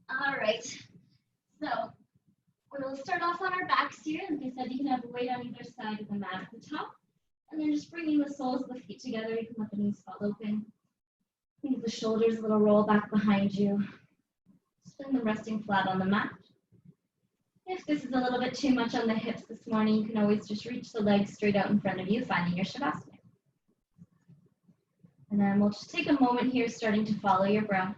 All right. So we'll start off on our backs here. Like I said, you can have a weight on either side of the mat at the top. And then just bringing the soles of the feet together, you can let the knees fall open. Leave the shoulders a little roll back behind you. Spin them resting flat on the mat. If this is a little bit too much on the hips this morning, you can always just reach the legs straight out in front of you, finding your Shavasana. And then we'll just take a moment here, starting to follow your breath.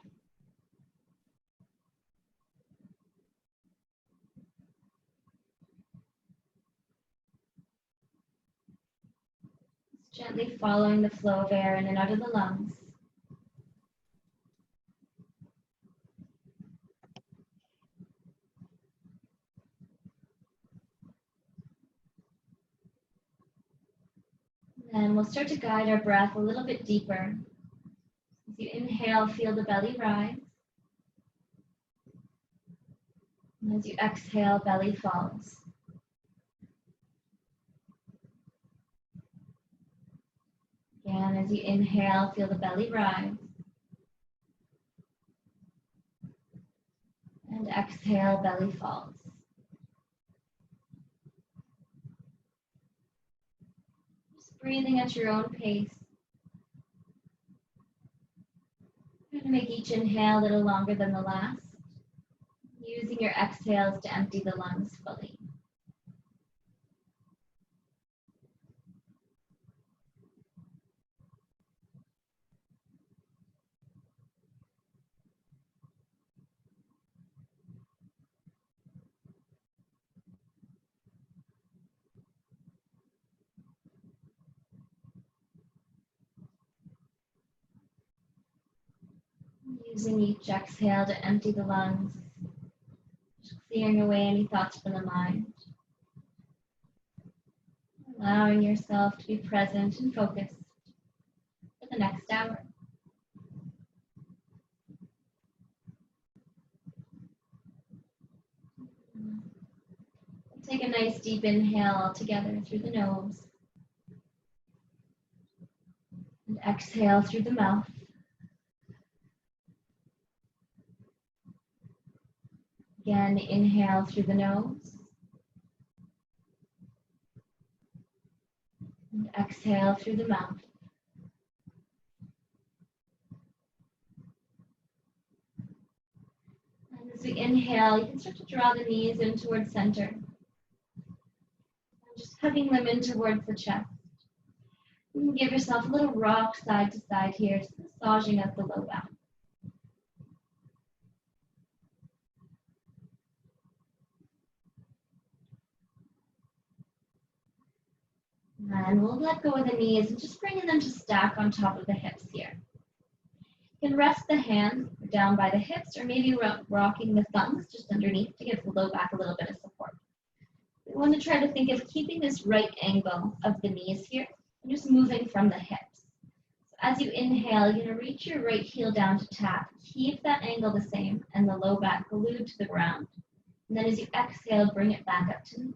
Just gently following the flow of air in and out of the lungs. And we'll start to guide our breath a little bit deeper. As you inhale, feel the belly rise. And as you exhale, belly falls. Again, as you inhale, feel the belly rise. And exhale, belly falls. Breathing at your own pace. Try to make each inhale a little longer than the last, using your exhales to empty the lungs fully. Using each exhale to empty the lungs, just clearing away any thoughts from the mind. Allowing yourself to be present and focused for the next hour. Take a nice deep inhale all together through the nose. And exhale through the mouth. Again, inhale through the nose. And exhale through the mouth. And as we inhale, you can start to draw the knees in towards center. And just hugging them in towards the chest. You can give yourself a little rock side to side here, just massaging out the low back. And we'll let go of the knees and just bringing them to stack on top of the hips here. You can rest the hands down by the hips or maybe rocking the thumbs just underneath to give the low back a little bit of support. We want to try to think of keeping this right angle of the knees here and just moving from the hips. So as you inhale, you're going to reach your right heel down to tap. Keep that angle the same and the low back glued to the ground. And then as you exhale, bring it back up to meet.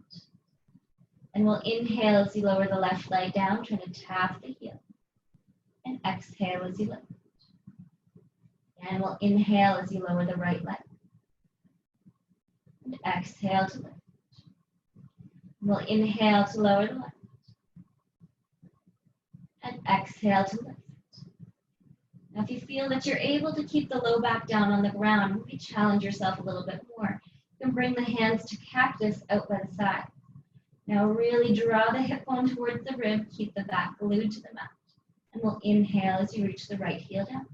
And we'll inhale as you lower the left leg down, trying to tap the heel. And exhale as you lift. And we'll inhale as you lower the right leg. And exhale to lift. We'll inhale to lower the left. And exhale to lift. Now if you feel that you're able to keep the low back down on the ground, maybe challenge yourself a little bit more. You can bring the hands to cactus out by the side. Now really draw the hip bone towards the rib, keep the back glued to the mat. And we'll inhale as you reach the right heel down.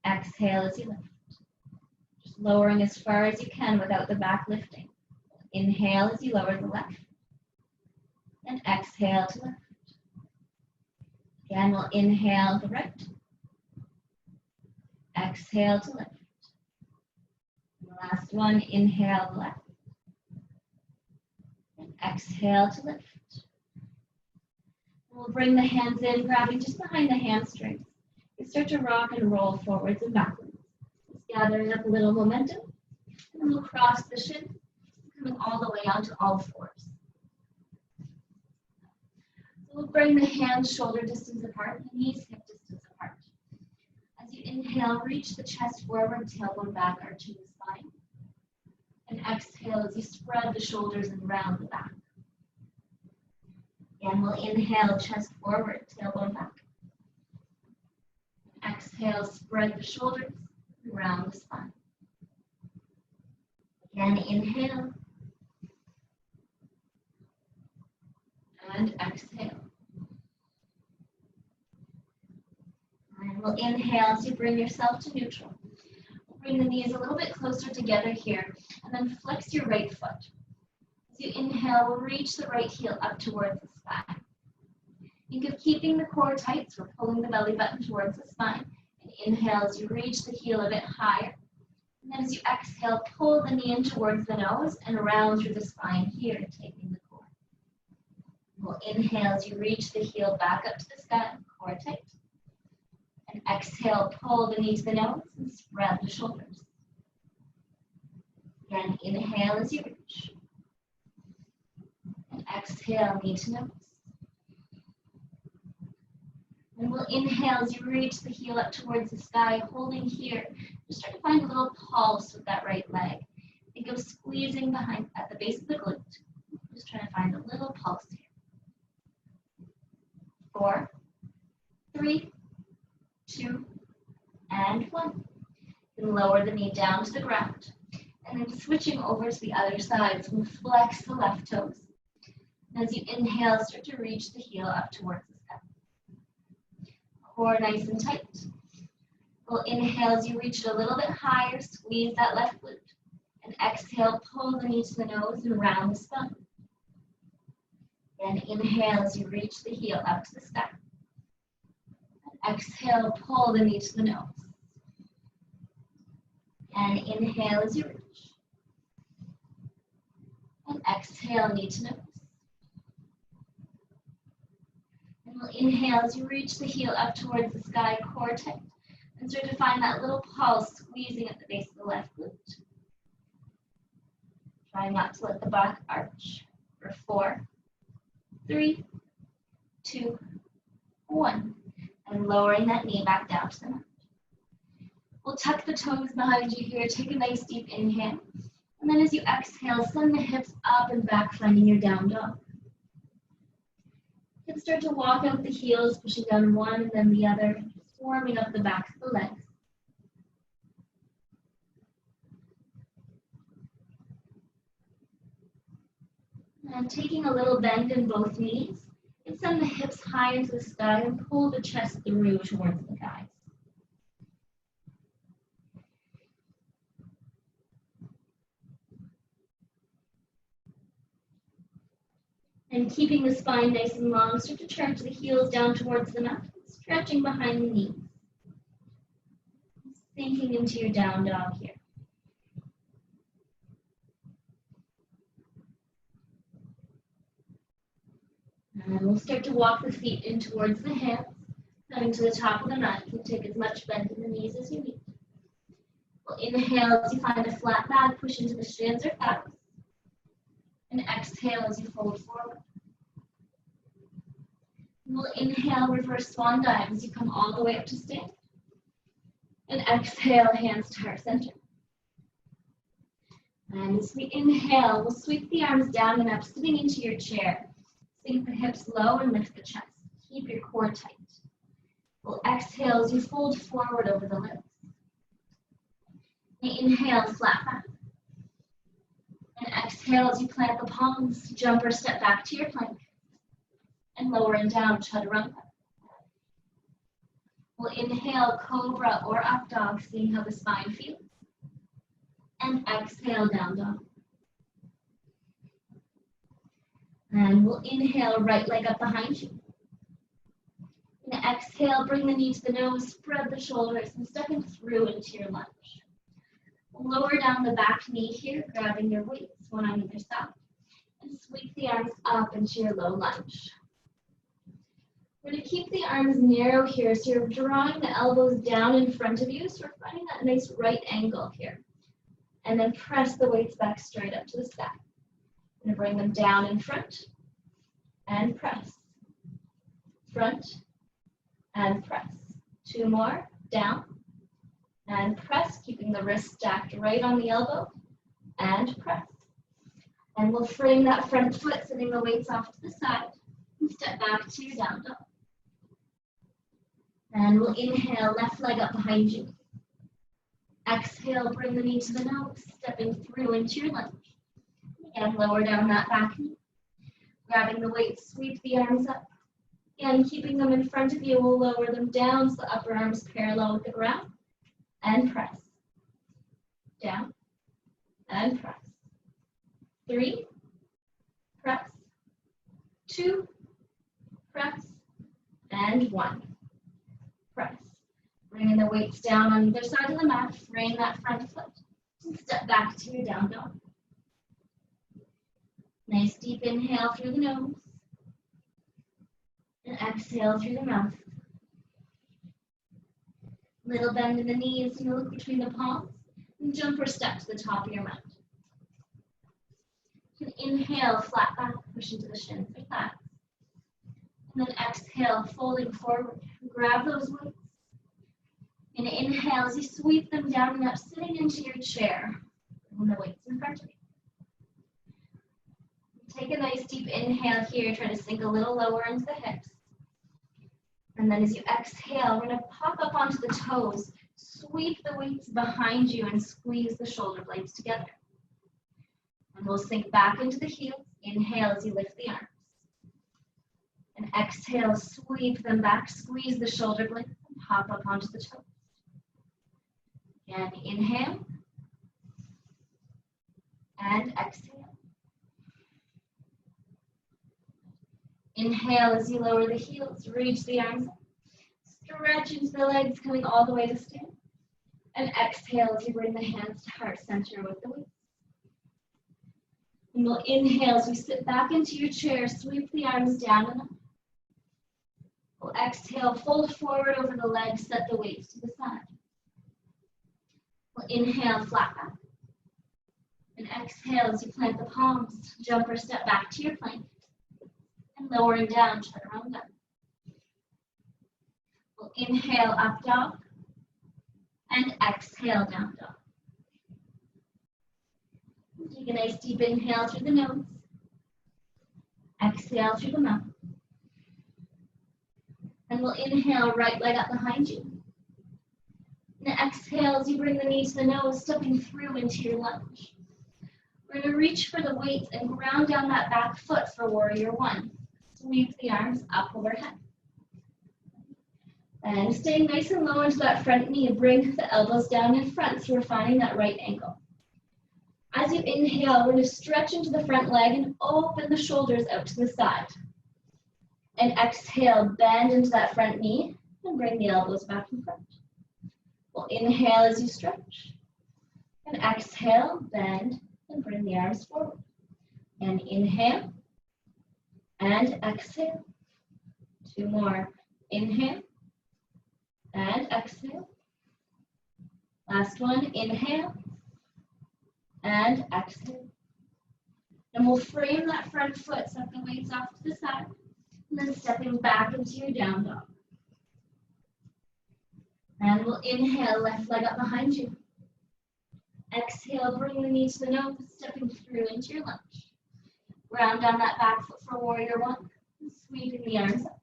Exhale as you lift. Just lowering as far as you can without the back lifting. Inhale as you lower the left. And exhale to lift. Again, we'll inhale the right. Exhale to lift. And the last one, inhale the left. Exhale to lift. We'll bring the hands in, grabbing just behind the hamstrings. You start to rock and roll forwards and backwards. Just gathering up a little momentum. And then we'll cross the shin, coming all the way onto all fours. So we'll bring the hands shoulder distance apart, the knees hip distance apart. As you inhale, inhale, reach the chest forward, tailbone back, arching the spine. And exhale as you spread the shoulders and round the back. And we'll inhale, chest forward, tailbone back. Exhale, spread the shoulders and round the spine. Again, inhale. And exhale. And we'll inhale as you bring yourself to neutral. Bring the knees a little bit closer together here, and then flex your right foot. As you inhale, we'll reach the right heel up towards the spine. Think of keeping the core tight, so we're pulling the belly button towards the spine. And inhale as you reach the heel a bit higher. And then as you exhale, pull the knee in towards the nose and around through the spine here, taking the core. We'll inhale as you reach the heel back up to the sky, core tight. And exhale, pull the knee to the nose and spread the shoulders. Again, inhale as you reach. And exhale, knee to nose. And we'll inhale as you reach the heel up towards the sky, holding here. Just try to find a little pulse with that right leg. Think of squeezing behind at the base of the glute. Just trying to find a little pulse here. 4, 3, 2, and 1. Then lower the knee down to the ground. And then switching over to the other side, so we'll flex the left toes. And as you inhale, start to reach the heel up towards the sky. Core nice and tight. We'll inhale as you reach it a little bit higher, squeeze that left glute. And exhale, pull the knee to the nose and round the spine. Then inhale as you reach the heel up to the sky. Exhale, pull the knee to the nose. And inhale as you reach. And exhale, knee to nose. And we'll inhale as you reach the heel up towards the sky, core tight. And start to find that little pulse squeezing at the base of the left glute. Try not to let the back arch. For 4, 3, 2, 1. And lowering that knee back down to the mat. We'll tuck the toes behind you here. Take a nice deep inhale. And then as you exhale, send the hips up and back, finding your down dog. You can start to walk out the heels, pushing down one and then the other, warming up the back of the legs. And taking a little bend in both knees. And send the hips high into the sky and pull the chest through towards the thighs. And keeping the spine nice and long, start to turn to the heels down towards the mat, stretching behind the knees. Sinking into your down dog here. And we'll start to walk the feet in towards the hands, coming to the top of the mat. You can take as much bend in the knees as you need. We'll inhale as you find a flat back, push into the shins or thighs. And exhale as you fold forward. And we'll inhale, reverse swan dive as you come all the way up to stand. And exhale, hands to heart center. And as we inhale, we'll sweep the arms down and up, sitting into your chair. Sink the hips low and lift the chest. Keep your core tight. We'll exhale as you fold forward over the lips. And inhale, flat back. And exhale as you plant the palms, jump or step back to your plank. And lower and down, chaturanga. We'll inhale, cobra or up dog, seeing how the spine feels. And exhale, down dog. And we'll inhale, right leg up behind you. And exhale, bring the knee to the nose, spread the shoulders, and stepping through into your lunge. We'll lower down the back knee here, grabbing your weights, one on either side. And sweep the arms up into your low lunge. We're going to keep the arms narrow here, so you're drawing the elbows down in front of you, so we're finding that nice right angle here. And then press the weights back straight up to the sky. I'm going to bring them down in front and press. Front and press. 2 more, down And press, keeping the wrist stacked right on the elbow. And press. And we'll frame that front foot, sending the weights off to the side. And step back to your down dog. And we'll inhale, left leg up behind you. Exhale, bring the knee to the nose, stepping through into your lunge. Again, lower down that back knee. Grabbing the weights, sweep the arms up. Again, keeping them in front of you, we'll lower them down so the upper arms parallel with the ground. And press. Down. And press. 3. Press. 2. Press. And 1. Press. Bringing the weights down on either side of the mat, frame that front foot, and step back to your down dog. Nice deep inhale through the nose, and exhale through the mouth. Little bend in the knees, and look between the palms, and jump or step to the top of your mat. You can inhale, flat back, push into the shins or thighs. And then exhale, folding forward, grab those weights. And inhale as you sweep them down and up, sitting into your chair. Bring the weights in front of you. Take a nice deep inhale here, try to sink a little lower into the hips. And then as you exhale, we're going to pop up onto the toes, sweep the weights behind you and squeeze the shoulder blades together. And we'll sink back into the heels. Inhale as you lift the arms. And exhale, sweep them back, squeeze the shoulder blades, and pop up onto the toes. Again, inhale. And exhale. Inhale as you lower the heels, reach the arms up. Stretch into the legs, coming all the way to stand. And exhale as you bring the hands to heart center with the weights. And we'll inhale as we sit back into your chair, sweep the arms down and up. We'll exhale, fold forward over the legs, set the weights to the side. We'll inhale, flat back. And exhale as you plant the palms, jump or step back to your plank. And lowering down, chaturanga. We'll inhale, up dog. And exhale, down dog. Take a nice deep inhale through the nose. Exhale through the mouth. And we'll inhale, right leg up behind you. And exhale as you bring the knee to the nose, stepping through into your lunge. We're going to reach for the weights and ground down that back foot for warrior one. Sweep the arms up overhead. And staying nice and low into that front knee, bring the elbows down in front so we're finding that right ankle. As you inhale, we're going to stretch into the front leg and open the shoulders out to the side. And exhale, bend into that front knee and bring the elbows back in front. We'll inhale as you stretch. And exhale, bend, and bring the arms forward. And inhale. And exhale. 2 more. Inhale. And exhale. Last one. Inhale. And exhale. And we'll frame that front foot, set the weights off to the side. And then stepping back into your down dog. And we'll inhale, left leg up behind you. Exhale, bring the knee to the nose, stepping through into your lunge. Ground down that back foot for warrior one, and sweeping the arms up.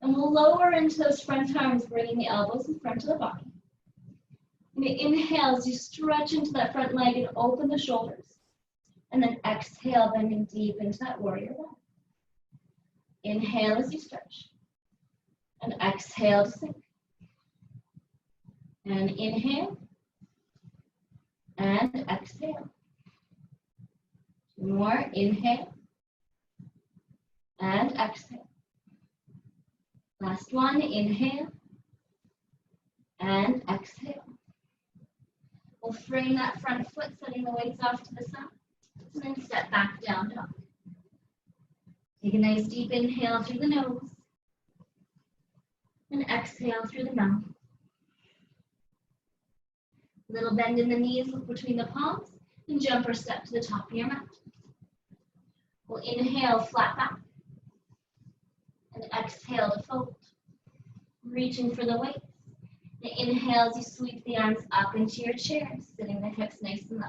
And we'll lower into those front arms, bringing the elbows in front of the body. And inhale as you stretch into that front leg and open the shoulders. And then exhale, bending deep into that warrior one. Inhale as you stretch. And exhale to sink. And inhale. And exhale. 2 more. Inhale. And exhale. Last one. Inhale. And exhale. We'll frame that front foot, setting the weights off to the side. And then step back down dog. Take a nice deep inhale through the nose. And exhale through the mouth. Little bend in the knees, look between the palms, and jump or step to the top of your mat. We'll inhale, flat back. And exhale to fold. Reaching for the weights. And inhale as you sweep the arms up into your chair, sitting the hips nice and low.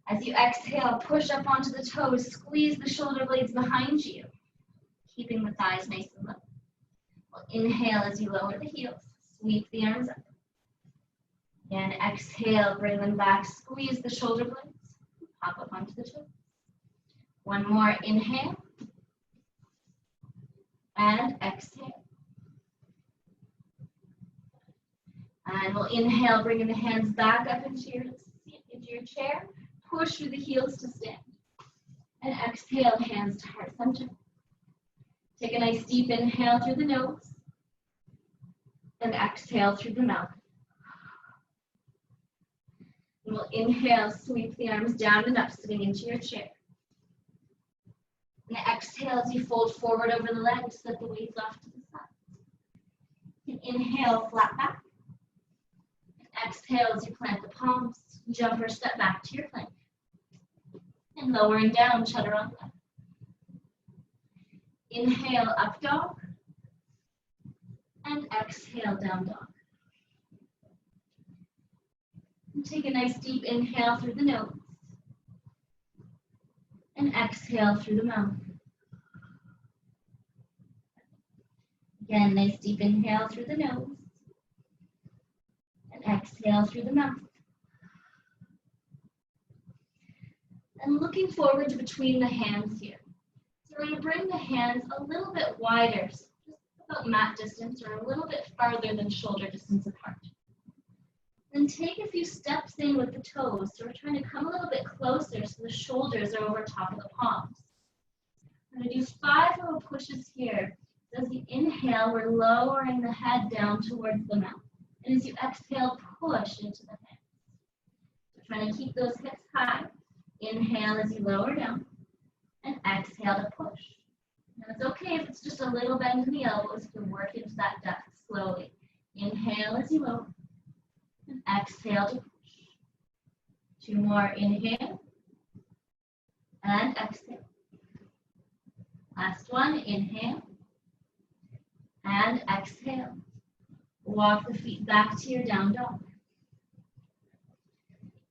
As you exhale, push up onto the toes, squeeze the shoulder blades behind you, keeping the thighs nice and low. We'll inhale as you lower the heels, sweep the arms up. And exhale, bring them back, squeeze the shoulder blades, pop up onto the toes. One more, inhale, and exhale. And we'll inhale, bringing the hands back up into your chair. Push through the heels to stand. And exhale, hands to heart center. Take a nice deep inhale through the nose. And exhale through the mouth. And we'll inhale, sweep the arms down and up, sitting into your chair. And exhale as you fold forward over the legs, set the weights off to the side. And inhale, flat back. Exhale as you plant the palms, jump or step back to your plank. And lowering down, chaturanga. Inhale, up dog. And exhale, down dog. And take a nice deep inhale through the nose. And exhale through the mouth. Again, nice deep inhale through the nose. Exhale through the mouth. And looking forward to between the hands here. So we're going to bring the hands a little bit wider, just about mat distance or a little bit farther than shoulder distance apart. Then take a few steps in with the toes. So we're trying to come a little bit closer so the shoulders are over top of the palms. We're going to do 5 little pushes here. So as you inhale, we're lowering the head down towards the mouth. And as you exhale, push into the hands. So trying to keep those hips high. Inhale as you lower down. And exhale to push. Now it's okay if it's just a little bend in the elbows. You can work into that depth slowly. Inhale as you lower. And exhale to push. 2 more. Inhale. And exhale. Last one. Inhale. And exhale. Walk the feet back to your down dog.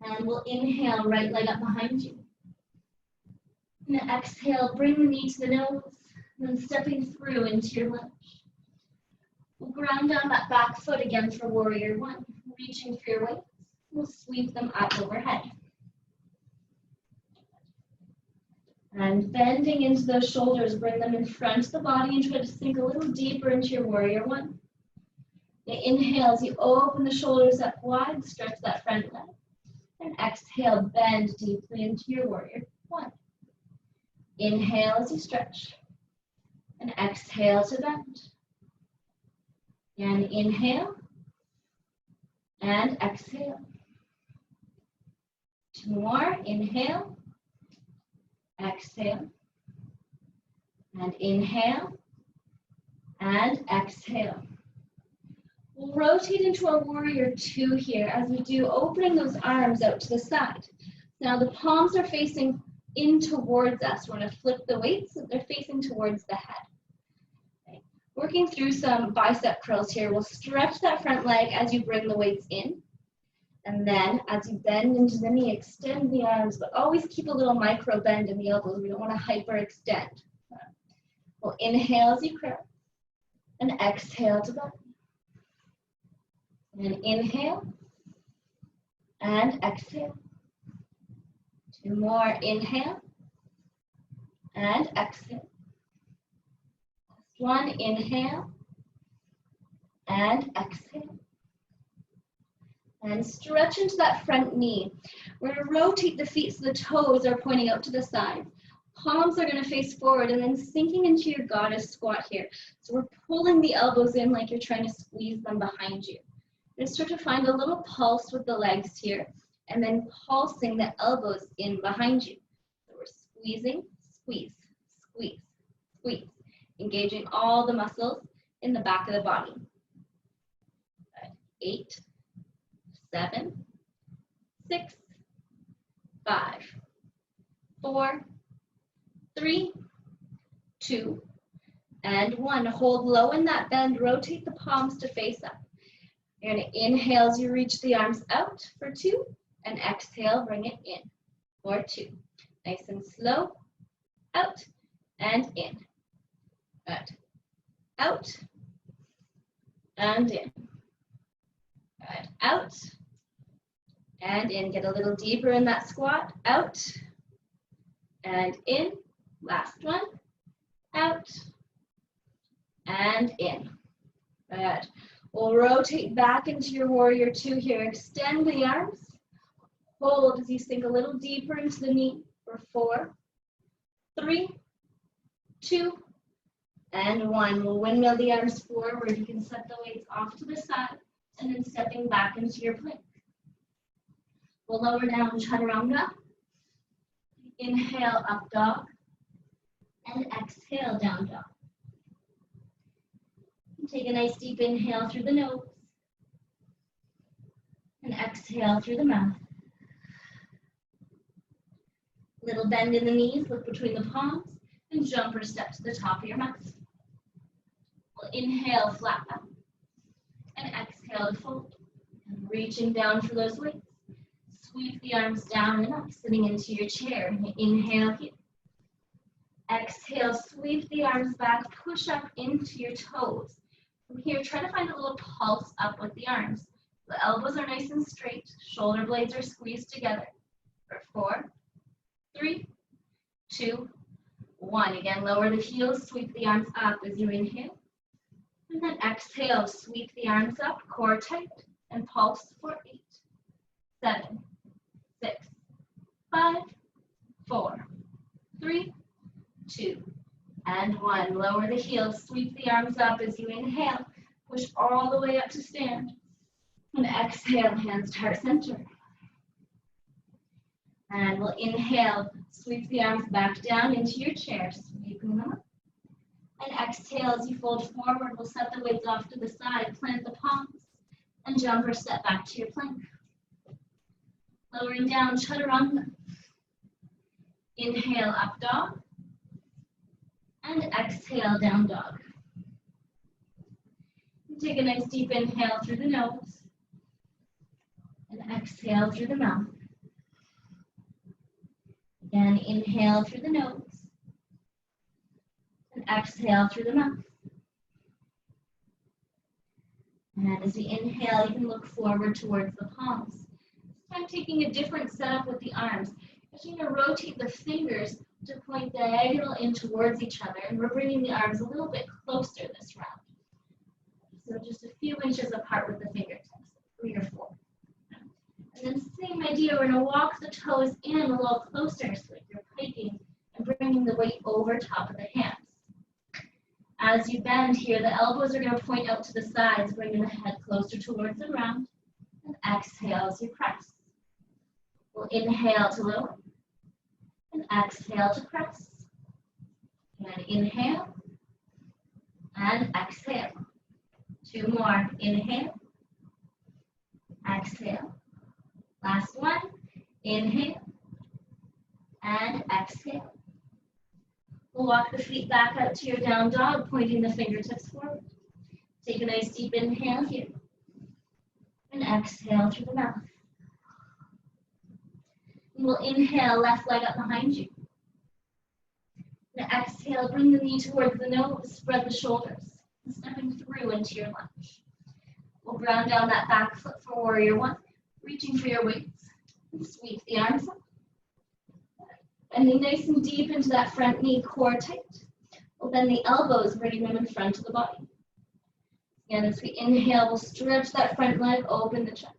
And we'll inhale, right leg up behind you. And then exhale, bring the knee to the nose. And then stepping through into your lunge. We'll ground down that back foot again for warrior 1. Reaching for your weights. We'll sweep them up overhead. And bending into those shoulders, bring them in front of the body and try to sink a little deeper into your warrior 1. Inhale as you open the shoulders up wide, stretch that front leg. And exhale, bend deeply into your warrior 1. Inhale as you stretch. And exhale to bend. And inhale. And exhale. 2 more. Inhale. Exhale. And inhale. And exhale. We'll rotate into our warrior 2 here as we do, opening those arms out to the side. Now the palms are facing in towards us. We're going to flip the weights so they're facing towards the head. Okay. Working through some bicep curls here, we'll stretch that front leg as you bring the weights in. And then as you bend into the knee, extend the arms, but always keep a little micro bend in the elbows. We don't want to hyperextend. We'll inhale as you curl and exhale to bend. And inhale and exhale. 2 more. Inhale and exhale. Last one. Inhale and exhale. And stretch into that front knee. We're going to rotate the feet so the toes are pointing out to the side. Palms are going to face forward and then sinking into your goddess squat here. So we're pulling the elbows in like you're trying to squeeze them behind you. And start to find a little pulse with the legs here, and then pulsing the elbows in behind you. So we're squeezing, squeeze, squeeze, squeeze, engaging all the muscles in the back of the body. 8, 7, 6, 5, 4, 3, 2, and 1. Hold low in that bend, rotate the palms to face up. You're going to inhale as you reach the arms out for 2, and exhale, bring it in for 2. Nice and slow, out and in. Good. Out and in. Good. Out and in. Get a little deeper in that squat. Out and in. Last one. Out and in. Good. We'll rotate back into your warrior 2 here. Extend the arms. Hold as you sink a little deeper into the knee for 4, 3, 2, and 1. We'll windmill the arms forward. You can set the weights off to the side and then stepping back into your plank. We'll lower down chaturanga. Inhale, up dog. And exhale, down dog. Take a nice deep inhale through the nose. And exhale through the mouth. Little bend in the knees, look between the palms, and jump or step to the top of your mat. We'll inhale, flat back, and exhale to fold. And reaching down for those weights. Sweep the arms down and up, sitting into your chair. And inhale here. Exhale, sweep the arms back, push up into your toes. From here, try to find a little pulse up with the arms. The elbows are nice and straight, shoulder blades are squeezed together. For 4, 3, 2, 1. Again, lower the heels, sweep the arms up as you inhale. And then exhale, sweep the arms up, core tight, and pulse for 8, 7, 6, 5, 4, 3, 2, and 1. Lower the heels, sweep the arms up as you inhale. Push all the way up to stand. And exhale, hands to heart center. And we'll inhale, sweep the arms back down into your chair, sweeping them up. And exhale as you fold forward, we'll set the weights off to the side, plant the palms, and jump or step back to your plank. Lowering down, chaturanga. Inhale, up dog. And exhale, down dog. And take a nice deep inhale through the nose. And exhale through the mouth. Again, inhale through the nose. And exhale through the mouth. And as we inhale, you can look forward towards the palms. This time taking a different setup with the arms. You're going to rotate the fingers to point diagonal in towards each other, and we're bringing the arms a little bit closer this round. So just a few inches apart with the fingertips, 3 or 4. And then same idea, we're going to walk the toes in a little closer, so you're piking and bringing the weight over top of the hands. As you bend here, the elbows are going to point out to the sides, bringing the head closer towards the ground, and exhale as you press. We'll inhale to lower, and exhale to press. And inhale, and exhale. 2 more. Inhale, exhale. Last one. Inhale, and exhale. We'll walk the feet back out to your down dog, pointing the fingertips forward. Take a nice deep inhale here, and exhale through the mouth. We'll inhale, left leg up behind you. And exhale, bring the knee towards the nose, spread the shoulders, and stepping through into your lunge. We'll ground down that back foot for warrior 1, reaching for your weights, and sweep the arms up. Bending nice and deep into that front knee, core tight. We'll bend the elbows, bringing them in front of the body. Again, as we inhale, we'll stretch that front leg, open the chest.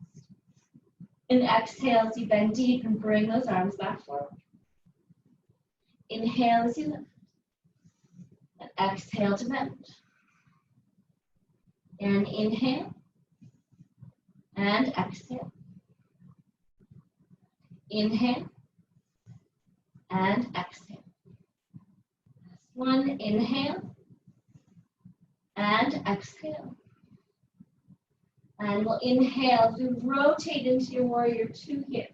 And exhale as you bend deep and bring those arms back forward. Inhale as you lift. And exhale to bend. And inhale. And exhale. Inhale. And exhale. Last one, inhale. And exhale. And we'll inhale as we rotate into your warrior 2 here.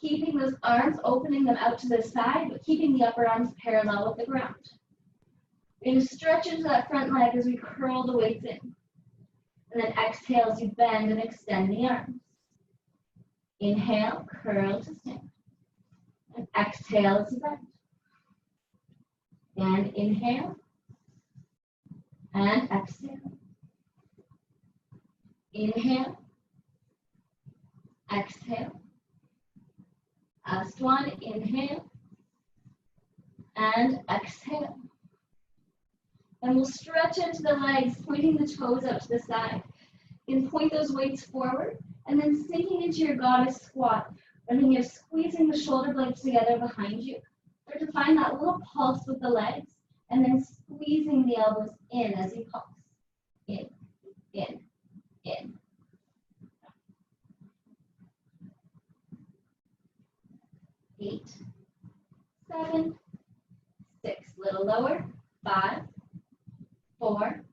Keeping those arms, opening them out to the side, but keeping the upper arms parallel with the ground. We're going to stretch into that front leg as we curl the weights in. And then exhale as you bend and extend the arms. Inhale, curl to stand. And exhale as you bend. And inhale. And exhale. Inhale. Exhale. Last one, inhale. And exhale. And we'll stretch into the legs, pointing the toes out to the side. You can point those weights forward, and then sinking into your goddess squat. And then you're squeezing the shoulder blades together behind you. Start to find that little pulse with the legs, and then squeezing the elbows in as you pulse. In, in, in. 8, 7, 6. Little lower. 5, 4,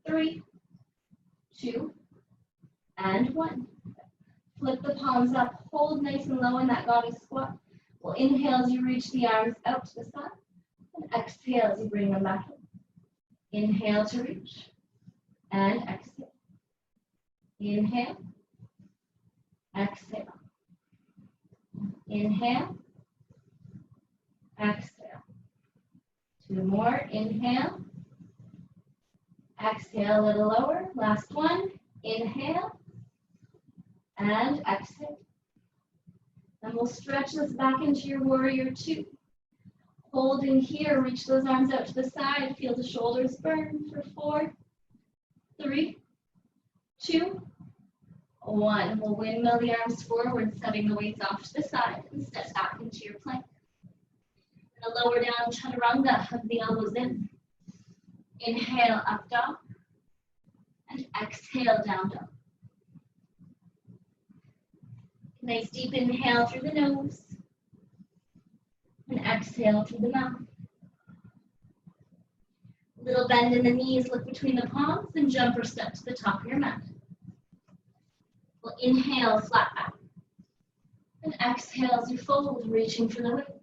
3, 2, and 1. Flip the palms up, hold nice and low in that goddess squat. We'll inhale as you reach the arms out to the side, and exhale as you bring them back in. Inhale to reach, and exhale. Inhale, exhale. Inhale, exhale. 2 more, inhale. Exhale a little lower. Last one. Inhale and exhale. And we'll stretch this back into your warrior 2. Hold in here. Reach those arms out to the side. Feel the shoulders burn for 4, 3, 2, 1. We'll windmill the arms forward, setting the weights off to the side and step back into your plank. And a lower down chaturanga, hug the elbows in. Inhale, up dog, and exhale, down dog. Nice deep inhale through the nose, and exhale through the mouth. Little bend in the knees, look between the palms, and jump or step to the top of your mat. We'll inhale, flat back, and exhale as you fold, reaching for the weights.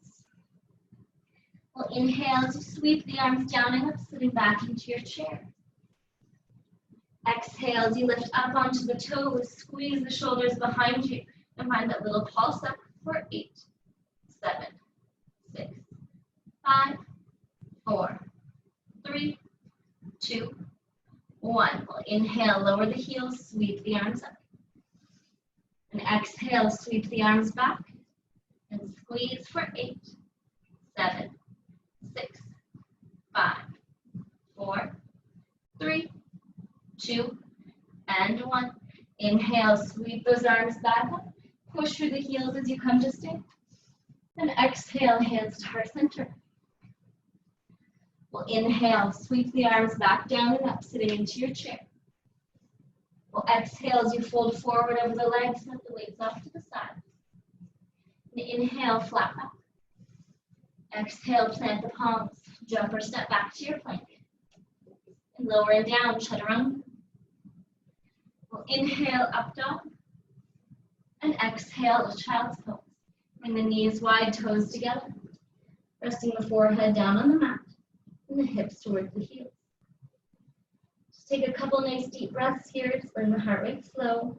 We'll inhale to sweep the arms down and up, sitting back into your chair. Exhale as you lift up onto the toes, squeeze the shoulders behind you, and find that little pulse up for 8, 7, 6, 5, 4, 3, 2, 1. We'll inhale, lower the heels, sweep the arms up. And exhale, sweep the arms back, and squeeze for 8, 7, 6, 5, 4, 3, 2, and 1. Inhale, sweep those arms back up. Push through the heels as you come to stand. And exhale, hands to heart center. We'll inhale, sweep the arms back down and up, sitting into your chair. We'll exhale as you fold forward over the legs, set the weights off to the side. And inhale, flat back. Exhale, plant the palms, jump or step back to your plank. And lower and down, chaturanga. We'll inhale, up dog. And exhale, child's pose. Bring the knees wide, toes together. Resting the forehead down on the mat. And the hips towards the heels. Just take a couple nice deep breaths here. Just letting the heart rate slow.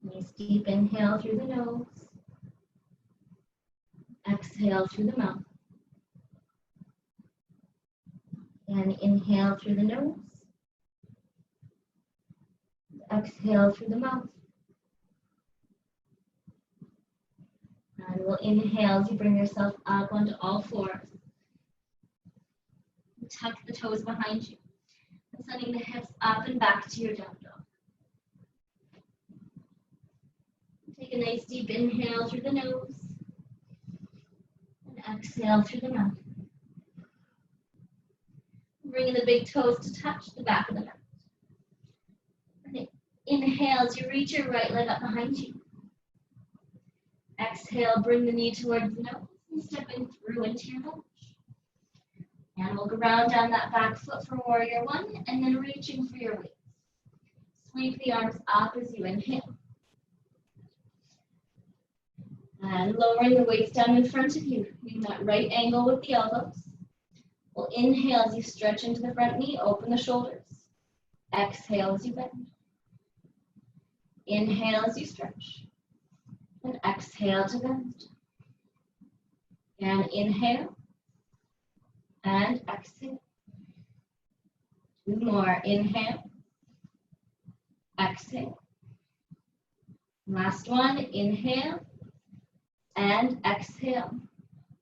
Nice deep inhale through the nose. Exhale through the mouth. And inhale through the nose. Exhale through the mouth. And we'll inhale as you bring yourself up onto all fours. Tuck the toes behind you. And sending the hips up and back to your down dog. Take a nice deep inhale through the nose. And exhale through the mouth. Bringing the big toes to touch the back of the mat. And inhale as you reach your right leg up behind you. Exhale, bring the knee towards the nose and stepping through into your lunge. And we'll ground down that back foot for warrior 1 and then reaching for your weights. Sweep the arms up as you inhale. And lowering the weights down in front of you, making that right angle with the elbows. We'll inhale as you stretch into the front knee, open the shoulders. Exhale as you bend. Inhale as you stretch. And exhale to bend. And inhale. And exhale. 2 more. Inhale. Exhale. Last one. Inhale. And exhale.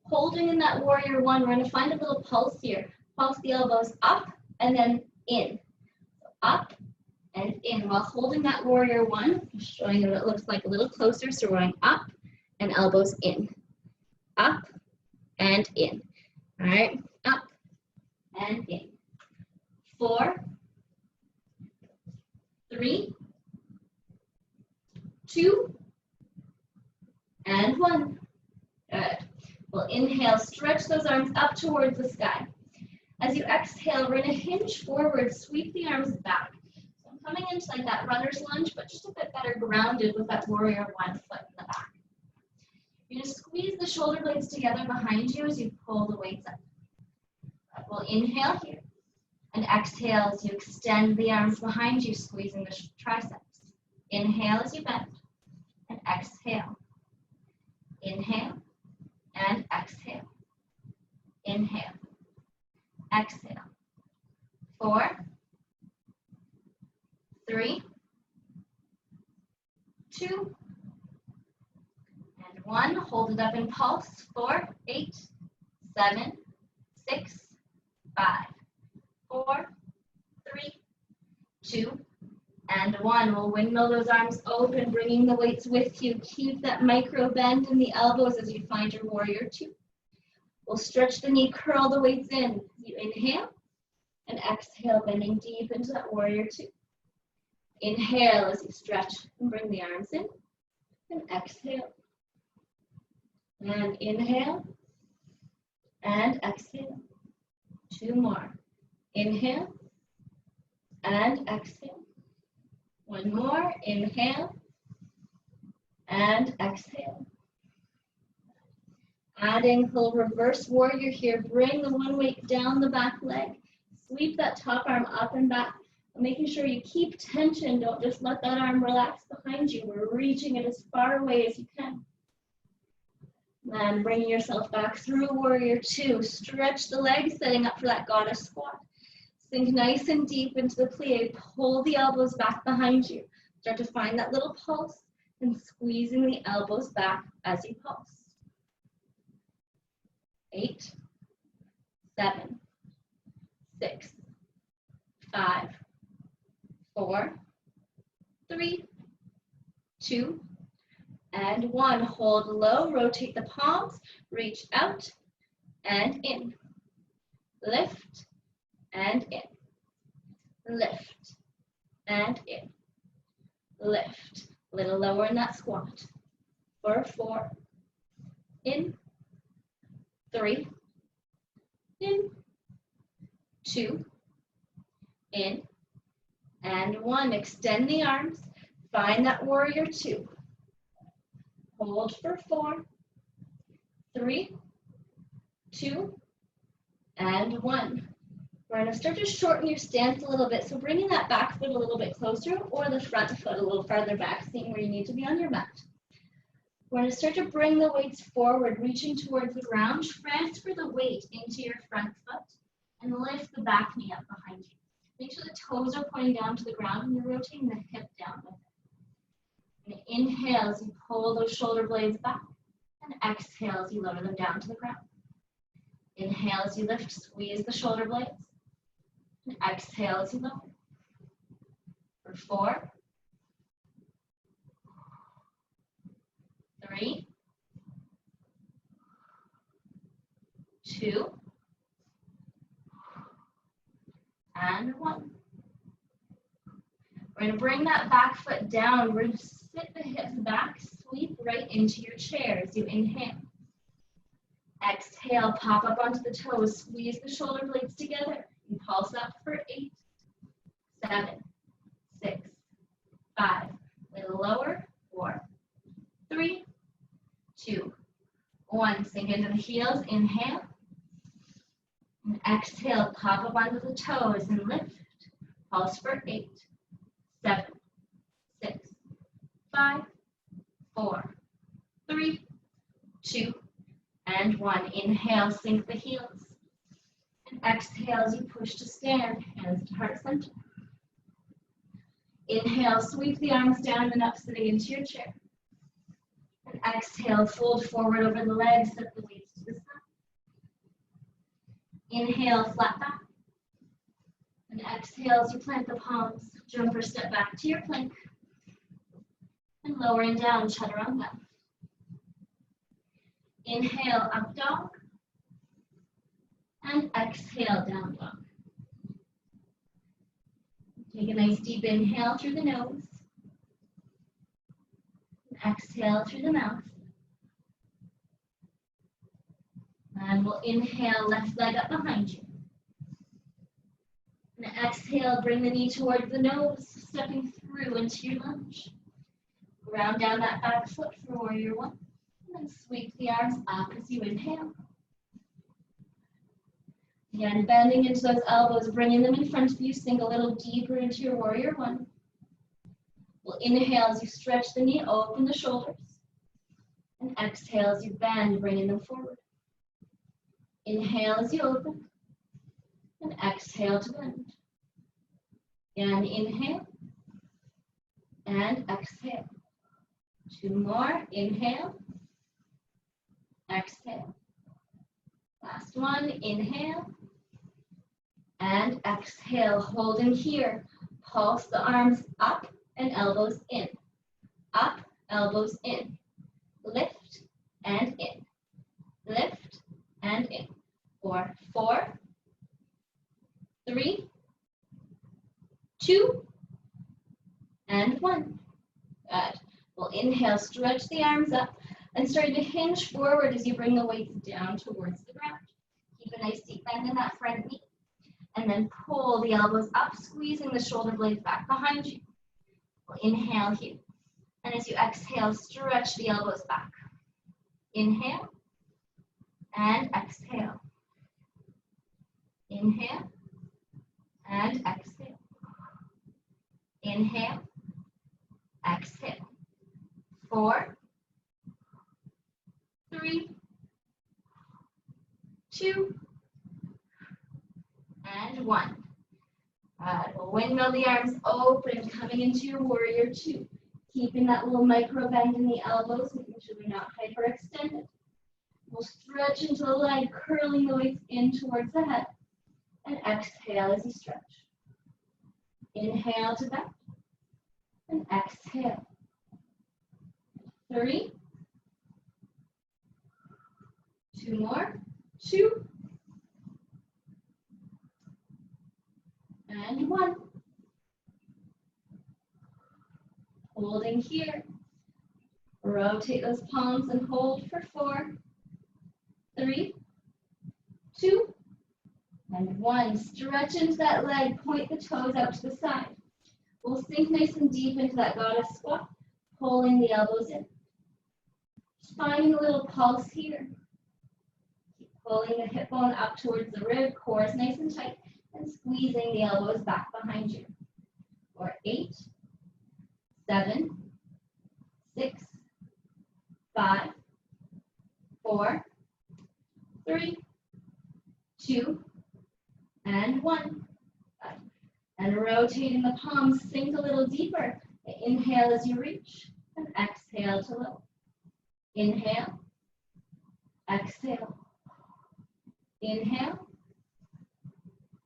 Holding in that warrior one, we're going to find a little pulse here. Pulse the elbows up and then in. So up and in while holding that warrior one. Just showing you what it looks like a little closer. So we're going up and elbows in. Up and in. All right. Up and in. 4, 3, 2, and 1. Good. We'll inhale, stretch those arms up towards the sky. As you exhale, we're going to hinge forward, sweep the arms back. So I'm coming into like that runner's lunge, but just a bit better grounded with that warrior one foot in the back. You're going to squeeze the shoulder blades together behind you as you pull the weights up. We'll inhale here and exhale as you extend the arms behind you, squeezing the triceps. Inhale as you bend and exhale. Inhale and exhale. Inhale. Exhale. 4, 3, 2, and 1. Hold it up in pulse. 4, 8, 7, 6, 5, 4, 3, 2, and 1. We'll windmill those arms open, bringing the weights with you. Keep that micro bend in the elbows as you find your warrior two. We'll stretch the knee, curl the weights in. You inhale and exhale, bending deep into that warrior two. Inhale as you stretch and bring the arms in. And exhale. And inhale. And exhale. 2 more. Inhale. And exhale. 1 more. Inhale. And exhale. Adding a little reverse warrior here. Bring the one weight down the back leg. Sweep that top arm up and back. Making sure you keep tension. Don't just let that arm relax behind you. We're reaching it as far away as you can. And bringing yourself back through warrior two. Stretch the legs, setting up for that goddess squat. Sink nice and deep into the plie. Pull the elbows back behind you. Start to find that little pulse and squeezing the elbows back as you pulse. 8, 7, 6, 5, 4, 3, 2, and 1. Hold low, rotate the palms, reach out and in. Lift and in. Lift and in. Lift. A little lower in that squat. For 4, in, 3, in, 2, in, and 1. Extend the arms. Find that warrior two. Hold for 4, 3, 2, and 1. We're going to start to shorten your stance a little bit. So bringing that back foot a little bit closer or the front foot a little farther back, seeing where you need to be on your mat. We're going to start to bring the weights forward, reaching towards the ground. Transfer the weight into your front foot and lift the back knee up behind you. Make sure the toes are pointing down to the ground and you're rotating the hip down with it. And inhale as you pull those shoulder blades back. And exhale as you lower them down to the ground. Inhale as you lift, squeeze the shoulder blades. And exhale as you lower. For 4, 3, 2, and 1. We're going to bring that back foot down. We're going to sit the hips back, sweep right into your chair as you inhale. Exhale, pop up onto the toes, squeeze the shoulder blades together. And pulse up for 8, 7, 6, 5. A little lower. 4, 3, 2, 1. Sink into the heels, inhale. And exhale, pop up onto the toes and lift. Pulse for 8, 7, 6, 5, 4, 3, 2, and 1. Inhale, sink the heels. And exhale as you push to stand, hands to heart center. Inhale, sweep the arms down and up, sitting into your chair. And exhale, fold forward over the legs, set the weights to the side. Inhale, flat back. And exhale as you plant the palms, jump or step back to your plank. And lower and down, chaturanga. Inhale, up dog. And exhale, down dog. Take a nice deep inhale through the nose. And exhale through the mouth. And we'll inhale, left leg up behind you. And exhale, bring the knee towards the nose, stepping through into your lunge. Ground down that back foot for warrior 1. And then sweep the arms up as you inhale. Again, bending into those elbows, bringing them in front of you, sink a little deeper into your warrior 1. We'll inhale as you stretch the knee, open the shoulders. And exhale as you bend, bringing them forward. Inhale as you open. And exhale to bend. Again, inhale. And exhale. 2 more. Inhale. Exhale. Last one. Inhale. And exhale. Holding here. Pulse the arms up and elbows in. Up, elbows in. Lift and in. Lift and in. For 4, 3, 2, and 1. Good. We'll inhale, stretch the arms up, and start to hinge forward as you bring the weights down towards the ground. Keep a nice deep bend in that front knee, and then pull the elbows up, squeezing the shoulder blades back behind you. We'll inhale here, and as you exhale, stretch the elbows back. Inhale, and exhale. Inhale, and exhale. Inhale, exhale. 4, 3, 2, and 1. We'll windmill the arms open, coming into your warrior 2. Keeping that little micro bend in the elbows, making sure they're not hyperextended. We'll stretch into the leg, curling the weights in towards the head. And exhale as you stretch. Inhale to bend. And exhale. 3. 2 more. 2. And 1. Holding here. Rotate those palms and hold for 4, 3, 2, and 1. Stretch into that leg, point the toes out to the side. We'll sink nice and deep into that goddess squat, pulling the elbows in. Just finding a little pulse here. Keep pulling the hip bone up towards the rib, core is nice and tight, and squeezing the elbows back behind you. For 8, 7, 6, 5, 4, 3, 2, and 1. And rotating the palms, sink a little deeper. Inhale as you reach, and exhale to low. Inhale, exhale. Inhale,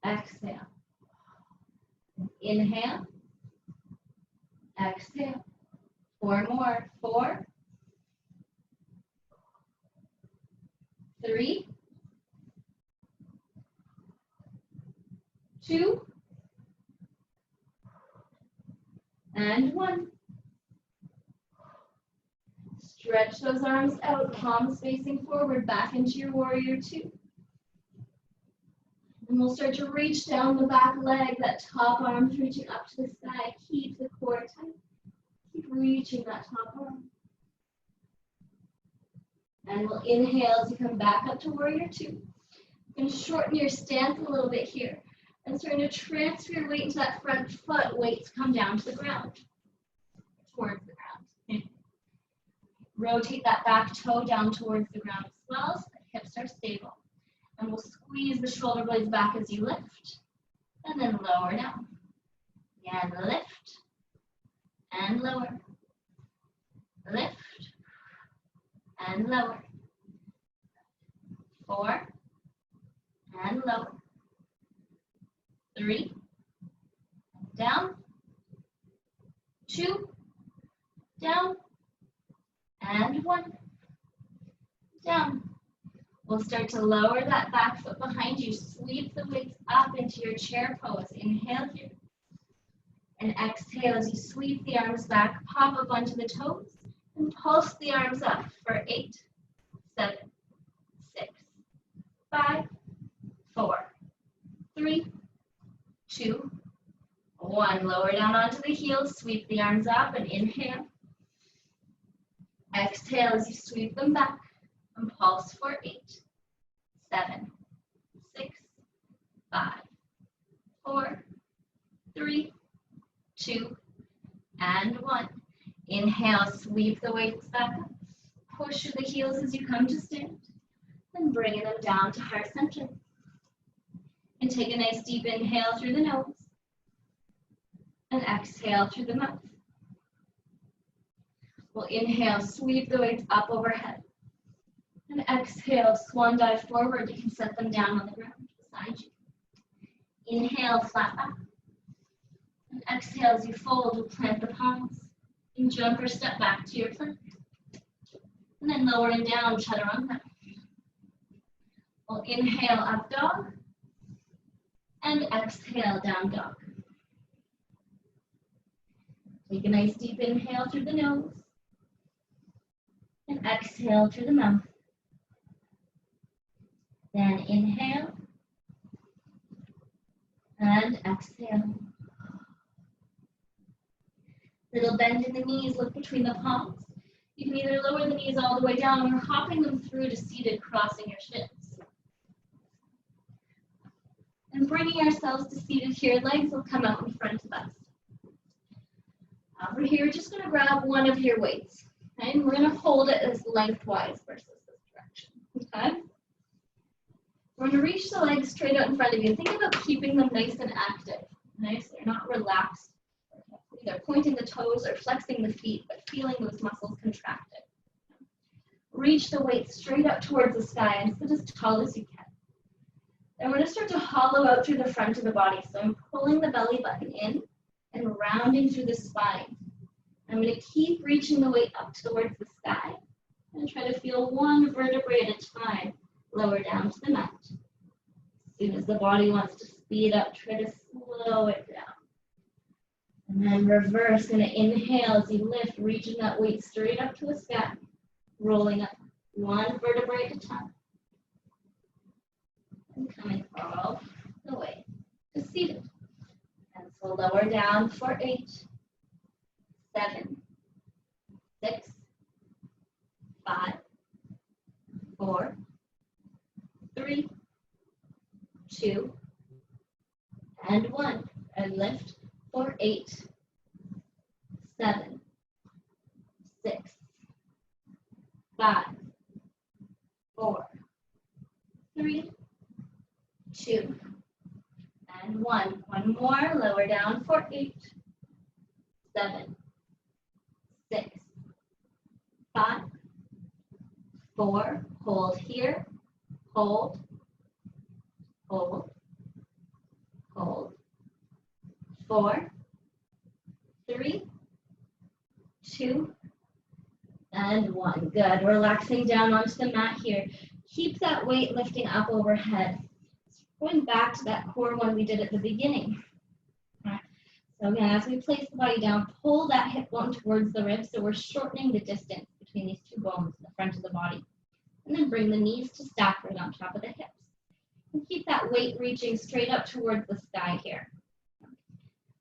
exhale. Inhale, exhale. 4 more. 4, 3, 2, and 1. Stretch those arms out, palms facing forward, back into your warrior 2. And we'll start to reach down the back leg, that top arm's reaching up to the sky. Keep the core tight. Keep reaching that top arm. And we'll inhale as you come back up to warrior two. You can shorten your stance a little bit here. And starting to transfer your weight into that front foot, weights come down to the ground, towards the ground. Okay. Rotate that back toe down towards the ground as well, so the hips are stable. And we'll squeeze the shoulder blades back as you lift, and then lower down. And lift, and lower. Lift, and lower. 4, and lower. 3, down. 2, down. And 1, down. We'll start to lower that back foot behind you. Sweep the weights up into your chair pose. Inhale here. And exhale as you sweep the arms back, pop up onto the toes, and pulse the arms up for 8, 7, 6, 5, 4, 3, 2, 1. Lower down onto the heels, sweep the arms up, and inhale. Exhale as you sweep them back, and pulse for 8, 7, 6, 5, 4, 3, 2, and 1. Inhale, sweep the weights back up. Push through the heels as you come to stand. And bringing them down to heart center. And take a nice deep inhale through the nose. And exhale through the mouth. We'll inhale, sweep the weights up overhead. And exhale, swan dive forward. You can set them down on the ground beside you. Inhale, flat back. And exhale as you fold, we'll plant the palms. And jump or step back to your plank. And then lower and down, chaturanga. We'll inhale, up dog. And exhale, down dog. Take a nice deep inhale through the nose. And exhale through the mouth. Then inhale. And exhale. Little bend in the knees, look between the palms. You can either lower the knees all the way down or hopping them through to seated, crossing your shins. And bringing ourselves to seated here, legs will come out in front of us. Over here, we're just going to grab one of your weights. Okay? And we're going to hold it as lengthwise versus this direction. Okay? We're going to reach the legs straight out in front of you. Think about keeping them nice and active. Okay? So they're not relaxed. Either pointing the toes or flexing the feet, but feeling those muscles contracted. Reach the weight straight up towards the sky and sit as tall as you can. Then we're going to start to hollow out through the front of the body. So I'm pulling the belly button in and rounding through the spine. I'm going to keep reaching the weight up towards the sky and try to feel one vertebrae at a time lower down to the mat. As soon as the body wants to speed up, try to slow it down. And then reverse, going to inhale as you lift, reaching that weight straight up to the sky, rolling up one vertebrae at a time. And coming all the way to seated. And so lower down for 8, 7, 6, 5, 4, 3, 2, and 1. And lift for 8, 7, 6, 5, 4, 3, 2, and 1. One more, lower down for 8, 7, 6, 5, 4, hold here, hold, hold, hold, 4, 3, 2, and 1. Good. Relaxing down onto the mat here. Keep that weight lifting up overhead. Going back to that core one we did at the beginning. Right. So again, as we place the body down, pull that hip bone towards the ribs. So we're shortening the distance between these two bones in the front of the body. And then bring the knees to stack right on top of the hips. And keep that weight reaching straight up towards the sky here.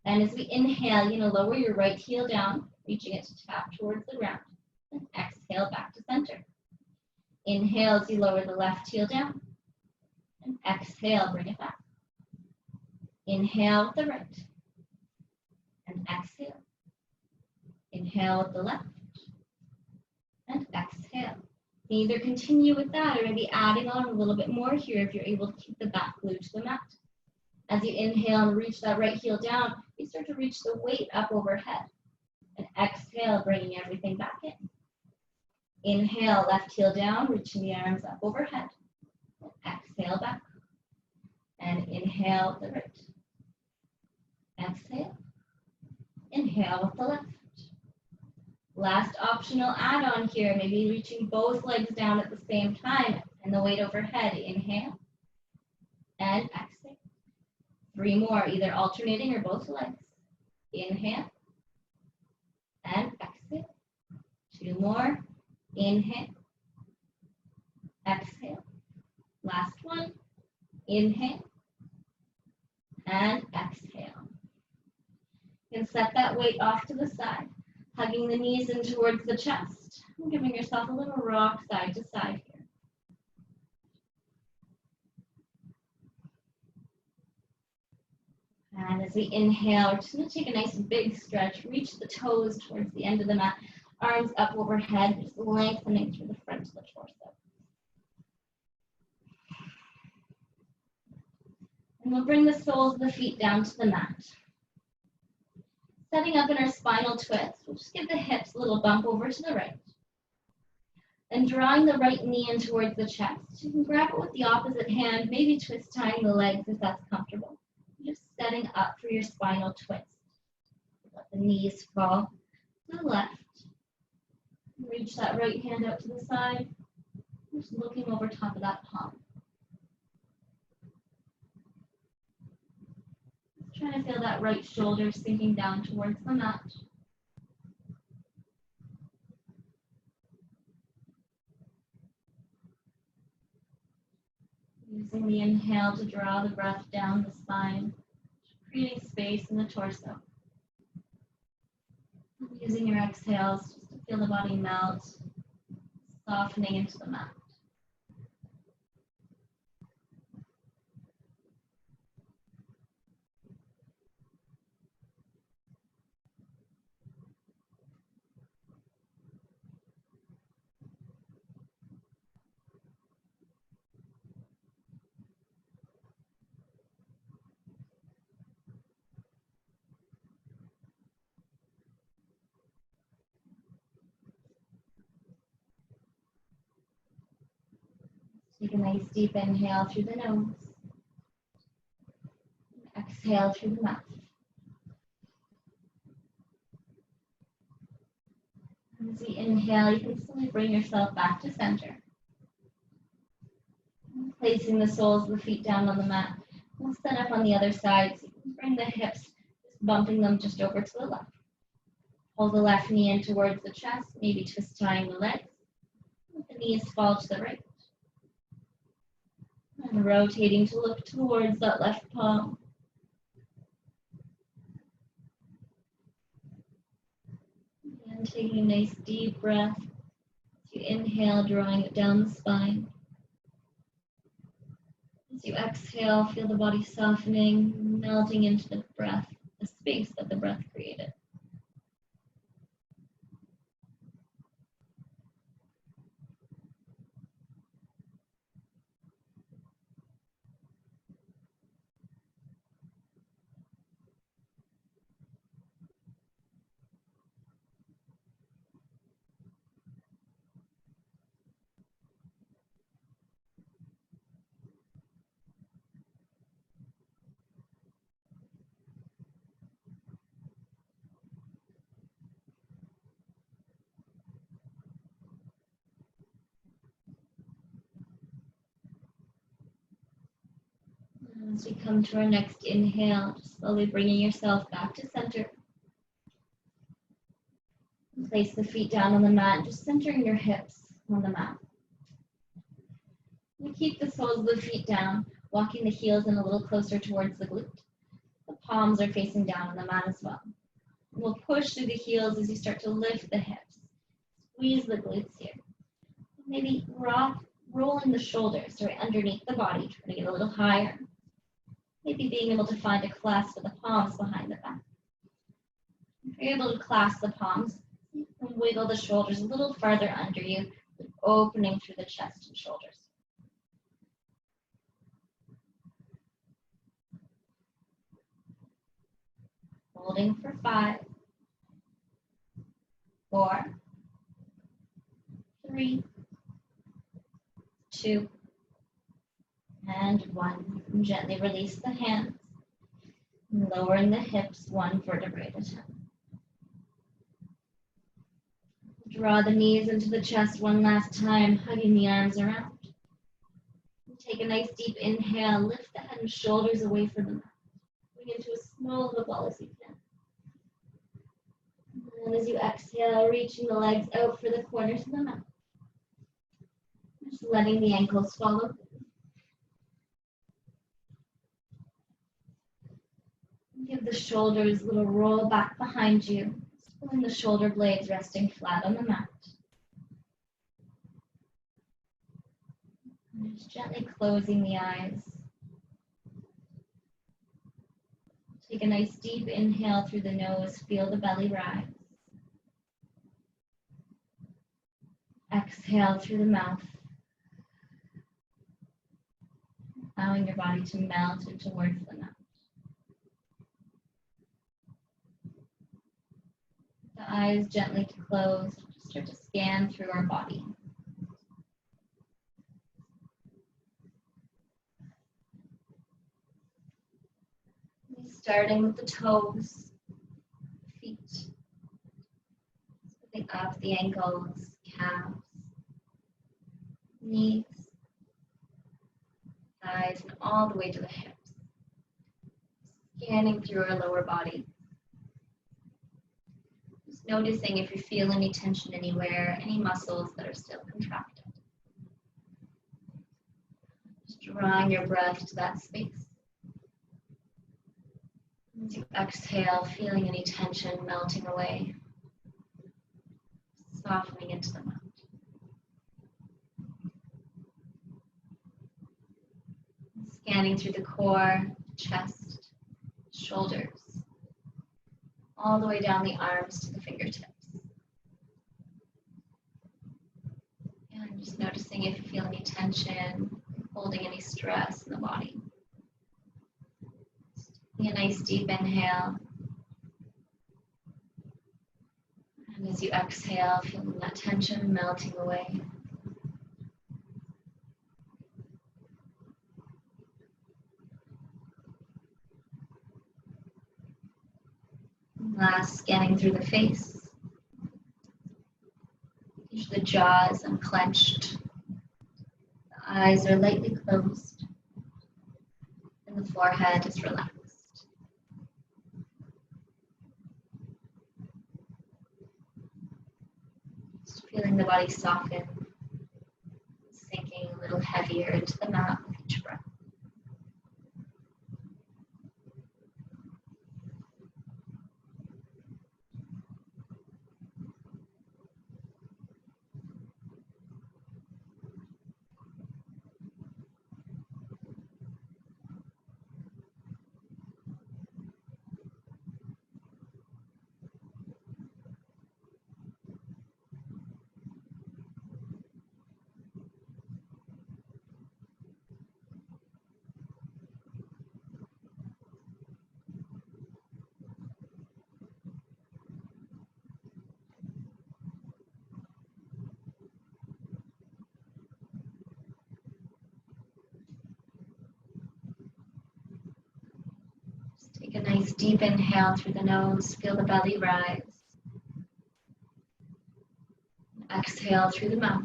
And as we inhale, lower your right heel down, reaching it to tap towards the ground. And exhale back to center. Inhale as you lower the left heel down. And exhale, bring it back. Inhale with the right. And exhale. Inhale with the left. And exhale. You can either continue with that or maybe adding on a little bit more here if you're able to keep the back glued to the mat. As you inhale and reach that right heel down, you start to reach the weight up overhead. And exhale, bringing everything back in. Inhale, left heel down, reaching the arms up overhead. And exhale back. And inhale with the right. Exhale. Inhale with the left. Last optional add-on here, maybe reaching both legs down at the same time and the weight overhead. Inhale and exhale. 3 more, either alternating or both legs. Inhale and exhale. 2 more. Inhale. Exhale. Last one. Inhale and exhale. You can set that weight off to the side, hugging the knees in towards the chest, and giving yourself a little rock side to side here. And as we inhale, we're just going to take a nice big stretch, reach the toes towards the end of the mat, arms up overhead, just lengthening through the front of the torso. And we'll bring the soles of the feet down to the mat. Setting up in our spinal twist, we'll just give the hips a little bump over to the right. Then drawing the right knee in towards the chest. You can grab it with the opposite hand, maybe twist tying the legs if that's comfortable. Just setting up for your spinal twist. Let the knees fall to the left. Reach that right hand out to the side. Just looking over top of that palm. Trying to feel that right shoulder sinking down towards the mat. Using the inhale to draw the breath down the spine, creating space in the torso. Using your exhales just to feel the body melt, softening into the mat. Take a nice deep inhale through the nose. Exhale through the mouth. As you inhale, you can slowly bring yourself back to center. Placing the soles of the feet down on the mat. We'll set up on the other side, so you can bring the hips, just bumping them just over to the left. Hold the left knee in towards the chest, maybe twist tying the legs. Let the knees fall to the right. And rotating to look towards that left palm. And taking a nice deep breath. As you inhale, drawing it down the spine. As you exhale, feel the body softening, melting into the breath, the space that the breath created. As we come to our next inhale, just slowly bringing yourself back to center. Place the feet down on the mat, just centering your hips on the mat. You keep the soles of the feet down, walking the heels in a little closer towards the glute. The palms are facing down on the mat as well. And we'll push through the heels as you start to lift the hips. Squeeze the glutes here. Maybe rolling the shoulders right underneath the body, trying to get a little higher. Maybe being able to find a clasp with the palms behind the back. If you're able to clasp the palms, you can wiggle the shoulders a little farther under you, opening through the chest and shoulders. Holding for 5, 4, 3, 2, and 1. And gently release the hands, lowering the hips 1 vertebrae at a time. Draw the knees into the chest one last time, hugging the arms around. Take a nice deep inhale, lift the head and shoulders away from the mat. Bring into as small of a ball as you can. And as you exhale, reaching the legs out for the corners of the mat. Just letting the ankles follow. Give the shoulders a little roll back behind you, pulling the shoulder blades resting flat on the mat. And just gently closing the eyes. Take a nice deep inhale through the nose, feel the belly rise. Exhale through the mouth, allowing your body to melt into towards the mat. The eyes gently closed, just start to scan through our body. Starting with the toes, feet, moving up the ankles, calves, knees, thighs, and all the way to the hips. Scanning through our lower body. Just noticing if you feel any tension anywhere, any muscles that are still contracted. Just drawing your breath to that space. As you exhale, feeling any tension melting away, softening into the mat. Scanning through the core, chest, shoulders, all the way down the arms to the fingertips. And just noticing if you feel any tension, holding any stress in the body. Taking a nice deep inhale. And as you exhale, feeling that tension melting away. Last, scanning through the face. The jaw is unclenched. The eyes are lightly closed. And the forehead is relaxed. Just feeling the body soften, sinking a little heavier into the mat with each breath. Take a nice deep inhale through the nose, feel the belly rise. Exhale through the mouth.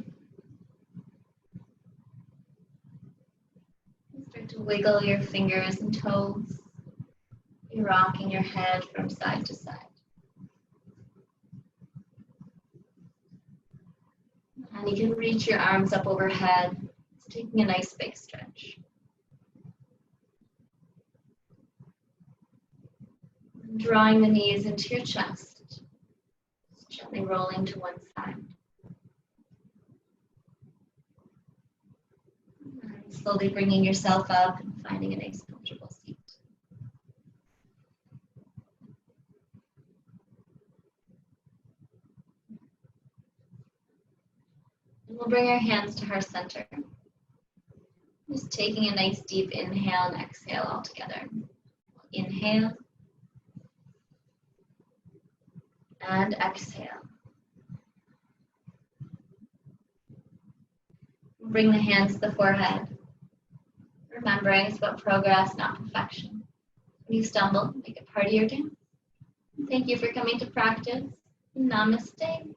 Start to wiggle your fingers and toes. You're rocking your head from side to side. And you can reach your arms up overhead, taking a nice big stretch. Drawing the knees into your chest, just gently rolling to one side. Slowly bringing yourself up and finding a nice comfortable seat. And we'll bring our hands to heart center. Just taking a nice deep inhale and exhale all together. Inhale and exhale. Bring the hands to the forehead. Remembering it's about progress, not perfection. When you stumble, make it part of your dance. Thank you for coming to practice. Namaste.